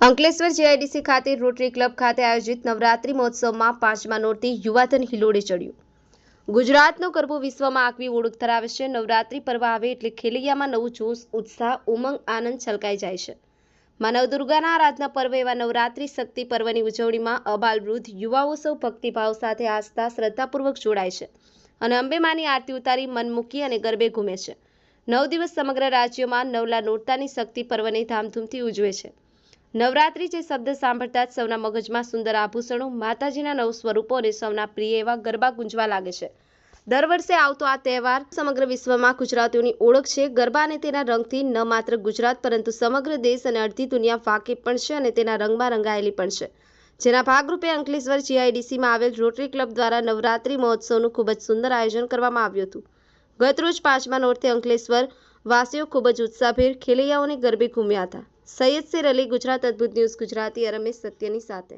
Ankleshwar GIDC ખાતે rotary club ખાતે આયોજિત નવરાત્રી મહોત્સવમાં પાંચમા નોરથી યુવાધન હિલોડે ચડ્યું। ગુજરાતનો ગરબો વિશ્વમાં આગવી ઓળખ ધરાવે છે। નવરાત્રી પર્વ આવે એટલે ખેલૈયામાં નવું જોશ, ઉત્સાહ, ઉમંગ, આનંદ છલકાઈ જાય છે। મા નવદુર્ગાના આરાધના પર્વ એવા નવરાત્રી શક્તિ પર્વની ઉજવણીમાં અબાલ વૃદ્ધ યુવાઓ સૌ ભક્તિભાવ સાથે આસ્થા શ્રદ્ધાપૂર્વક જોડાય છે અને અંબે માની આરતી ઉતારી મન મૂકી અને ગરબે ઘૂમે છે। 9 દિવસ સમગ્ર રાજ્યમાં નવલા નોરતાની શક્તિ પર્વને ધામધૂમથી ઉજવે છે। નવરાત્રી જે શબ્દ સાંભળતા જ સૌના મગજમાં સુંદર આભૂષણો, માતાજીના નવ સ્વરૂપો અને સૌના પ્રિય એવા ગરબા ગુંજવા લાગે છે। દર વર્ષે આવતો આ તહેવાર સમગ્ર વિશ્વમાં ગુજરાતીઓની ઓળખ છે। ગરબા અને તેના રંગથી ન માત્ર ગુજરાત પરંતુ સમગ્ર દેશ અને અડધી દુનિયા વાકેફ પણ છે અને તેના રંગમાં રંગાયેલી પણ છે। જેના ભાગરૂપે અંકલેશ્વર જીઆઈડીસીમાં આવેલ રોટરી ક્લબ દ્વારા નવરાત્રી મહોત્સવનું ખૂબ જ સુંદર આયોજન કરવામાં આવ્યું હતું। ગતરોજ પાંચમા નોરતે અંકલેશ્વર વાસીઓ ખૂબ જ ઉત્સાહભેર ખેલૈયાઓને ગરબે ઘૂમ્યા હતા। સૈયદ શેર અલી, ગુજરાત અદ્ભુત ન્યૂઝ ગુજરાતી, રમેશ સત્યની સાથે।